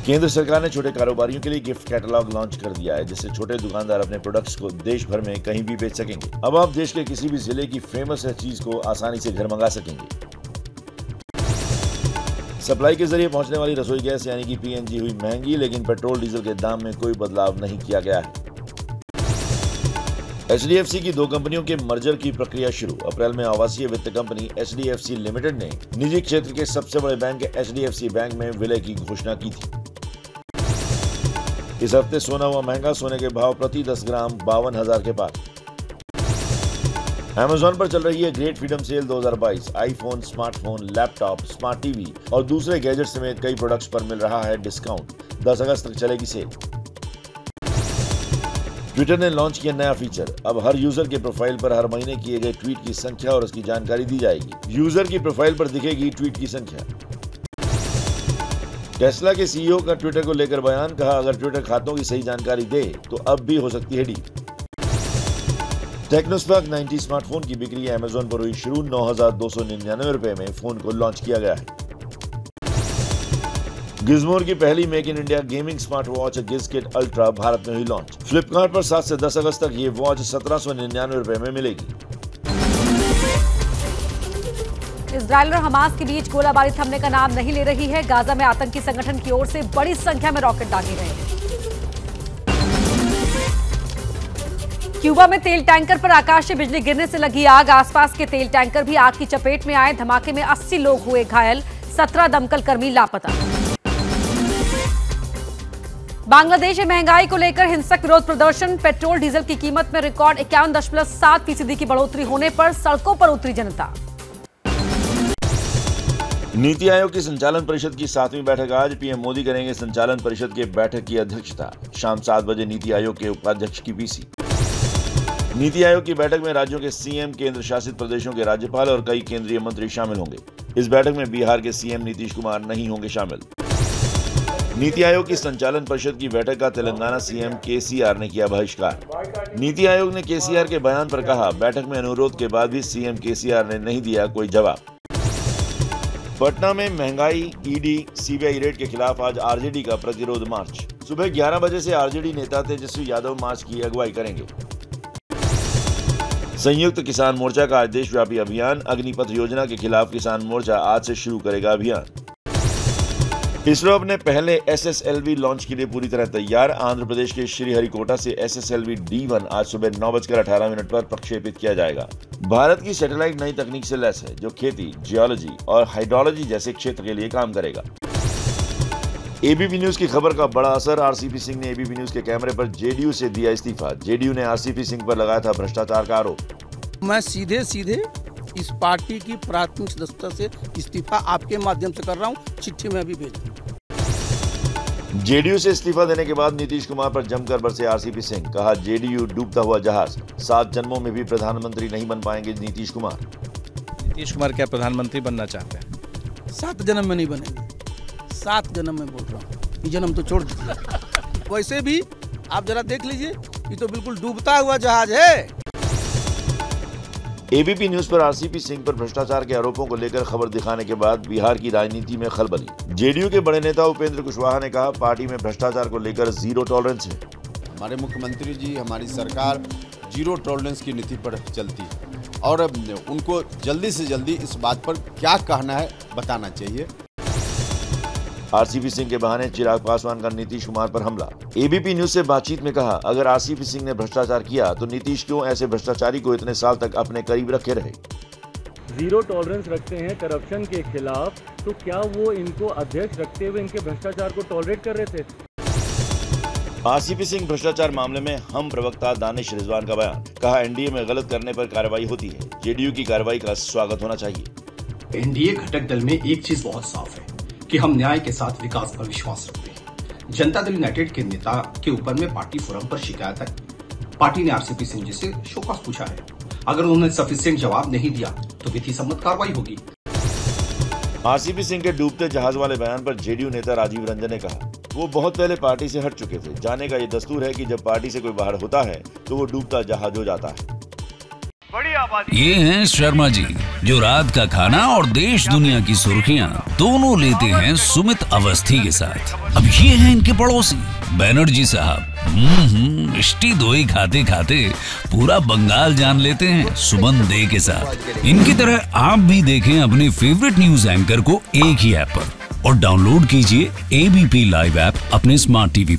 केंद्र सरकार ने छोटे कारोबारियों के लिए गिफ्ट कैटलॉग लॉन्च कर दिया है, जिससे छोटे दुकानदार अपने प्रोडक्ट्स को देश भर में कहीं भी बेच सकेंगे। अब आप देश के किसी भी जिले की फेमस चीज को आसानी से घर मंगा सकेंगे। सप्लाई के जरिए पहुंचने वाली रसोई गैस यानी कि पीएनजी हुई महंगी, लेकिन पेट्रोल डीजल के दाम में कोई बदलाव नहीं किया गया है। एचडीएफसी की 2 कंपनियों के मर्जर की प्रक्रिया शुरू। अप्रैल में आवासीय वित्त कंपनी एचडीएफसी लिमिटेड ने निजी क्षेत्र के सबसे बड़े बैंक एचडीएफसी बैंक में विलय की घोषणा की थी। इस हफ्ते सोना हुआ महंगा। सोने के भाव प्रति 10 ग्राम 52,000 के पार। Amazon पर चल रही है great freedom cell 2022। IPhone, smartphone, laptop, smart TV और दूसरे गैजेट समेत कई प्रोडक्ट्स पर मिल रहा है डिस्काउंट। 10 अगस्त तक चलेगी सेल। ट्विटर ने लॉन्च किया नया फीचर। अब हर यूजर के प्रोफाइल पर हर महीने किए गए ट्वीट की संख्या और उसकी जानकारी दी जाएगी। यूजर की प्रोफाइल पर दिखेगी ट्वीट की संख्या। टेस्ला के सीईओ का ट्विटर को लेकर बयान। कहा, अगर ट्विटर खातों की सही जानकारी दे तो अब भी हो सकती है डील। टेक्नोस्पार्क 90 स्मार्टफोन की बिक्री Amazon पर हुई शुरू। 9,299 रुपए में फोन को लॉन्च किया गया है। गिज़मोर की पहली make in India gaming smart watch गिज़किट अल्ट्रा भारत में हुई लॉन्च। फ्लिपकार्ट पर 7 से 10 अगस्त तक ये वॉच 1,799 रुपए में मिलेगी। इजराइल और हमास के बीच गोलाबारी थमने का नाम नहीं ले रही है। गाजा में आतंकी संगठन की ओर से बड़ी संख्या में रॉकेट दागे गए हैं। क्यूबा में तेल टैंकर पर आकाशीय बिजली गिरने से लगी आग। आसपास के तेल टैंकर भी आग की चपेट में आए। धमाके में 80 लोग हुए घायल। 17 दमकल कर्मी लापता। बांग्लादेश में महंगाई को लेकर हिंसक विरोध प्रदर्शन। पेट्रोल डीजल की कीमत में रिकॉर्ड 51.7% की बढ़ोतरी होने पर सड़कों पर उतरी जनता। नीति आयोग की संचालन परिषद की 7वीं बैठक आज। पीएम मोदी करेंगे संचालन परिषद के बैठक की अध्यक्षता। शाम 7 बजे नीति आयोग के उपाध्यक्ष की पीसी। नीति आयोग की बैठक में राज्यों के सीएम, केंद्र शासित प्रदेशों के राज्यपाल और कई केंद्रीय मंत्री शामिल होंगे। इस बैठक में बिहार के सीएम नीतीश कुमार नहीं होंगे शामिल। नीति आयोग की संचालन परिषद की बैठक का तेलंगाना सीएम केसीआर ने किया बहिष्कार। नीति आयोग ने केसीआर के बयान पर कहा, बैठक में अनुरोध के बाद भी सीएम केसीआर ने नहीं दिया कोई जवाब। पटना में महंगाई, ईडी, सीबीआई रेड के खिलाफ आज आरजेडी का प्रतिरोध मार्च। सुबह 11 बजे से आरजेडी नेता तेजस्वी यादव मार्च की अगुवाई करेंगे। संयुक्त किसान मोर्चा का आज देशव्यापी अभियान। अग्निपथ योजना के खिलाफ किसान मोर्चा आज से शुरू करेगा अभियान। इसरो अपने पहले SSLV लॉन्च के लिए पूरी तरह तैयार। आंध्र प्रदेश के श्रीहरिकोटा से SSLV D1 आज सुबह 9:18 पर प्रक्षेपित किया जाएगा। भारत की सैटेलाइट नई तकनीक से लैस है, जो खेती, जियोलॉजी और हाइड्रोलॉजी जैसे क्षेत्र के लिए काम करेगा। एबीपी न्यूज की खबर का बड़ा असर। आरसीपी सिंह ने एबीपी न्यूज के कैमरे पर जेडीयू से दिया इस्तीफा। जेडीयू ने आरसीपी सिंह पर लगाया था भ्रष्टाचार का आरोप। मैं सीधे इस पार्टी की प्राथमिक सदस्यता से इस्तीफा आपके माध्यम से कर रहा हूं। चिट्ठी में अभी भेज दूं। जेडीयू से इस्तीफा देने के बाद नीतीश कुमार पर जमकर बरसे आरसीपी सिंह। कहा, जेडीयू डूबता हुआ जहाज। 7 जन्मों में भी प्रधानमंत्री नहीं बन पाएंगे नीतीश कुमार। नीतीश कुमार क्या प्रधानमंत्री बनना चाहते हैं? 7 जन्म में नहीं बनेंगे। 7 जन्म में बोल रहा हूँ, ये जन्म तो छोड़ दीजिए। वैसे भी आप जरा देख लीजिए, ये तो बिल्कुल डूबता हुआ जहाज है। एबीपी न्यूज पर आरसीपी सिंह पर भ्रष्टाचार के आरोपों को लेकर खबर दिखाने के बाद बिहार की राजनीति में खलबली। जेडीयू के बड़े नेता उपेंद्र कुशवाहा ने कहा, पार्टी में भ्रष्टाचार को लेकर जीरो टॉलरेंस है। हमारे मुख्यमंत्री जी, हमारी सरकार जीरो टॉलरेंस की नीति पर चलती है और उनको जल्दी से जल्दी इस बात पर क्या कहना है बताना चाहिए। आरसीपी सिंह के बहाने चिराग पासवान का नीतीश कुमार पर हमला। एबीपी न्यूज से बातचीत में कहा, अगर आरसीपी सिंह ने भ्रष्टाचार किया तो नीतीश क्यों ऐसे भ्रष्टाचारी को इतने साल तक अपने करीब रखे रहे। जीरो टॉलरेंस रखते हैं करप्शन के खिलाफ, तो क्या वो इनको अध्यक्ष रखते हुए इनके भ्रष्टाचार को टॉलरेट कर रहे थे? आरसीपी सिंह भ्रष्टाचार मामले में हम प्रवक्ता दानिश रिजवान का बयान। कहा, एनडीए में गलत करने पर कार्रवाई होती है। जेडीयू की कार्रवाई का स्वागत होना चाहिए। एनडीए घटक दल में एक चीज बहुत साफ है कि हम न्याय के साथ विकास पर विश्वास रखते हैं। जनता दल यूनाइटेड के नेता के ऊपर में पार्टी फोरम पर शिकायत है। पार्टी ने आरसीपी सिंह जी से शोकॉज पूछा है। अगर उन्होंने सफिशिएंट जवाब नहीं दिया तो विधि सम्मत कार्रवाई होगी। आरसीपी सिंह के डूबते जहाज वाले बयान पर जेडीयू नेता राजीव रंजन ने कहा, वो बहुत पहले पार्टी से हट चुके थे। जाने का ये दस्तूर है कि जब पार्टी से कोई बाहर होता है तो वो डूबता जहाज हो जाता है। बढ़िया ये हैं शर्मा जी, जो रात का खाना और देश दुनिया की सुर्खियां दोनों लेते हैं सुमित अवस्थी के साथ। अब ये हैं इनके पड़ोसी बनर्जी साहब। मिष्टी दोई खाते खाते पूरा बंगाल जान लेते हैं सुमन दे के साथ। इनकी तरह आप भी देखें अपने फेवरेट न्यूज एंकर को एक ही ऐप पर और डाउनलोड कीजिए ABP लाइव ऐप अपने स्मार्ट टीवी।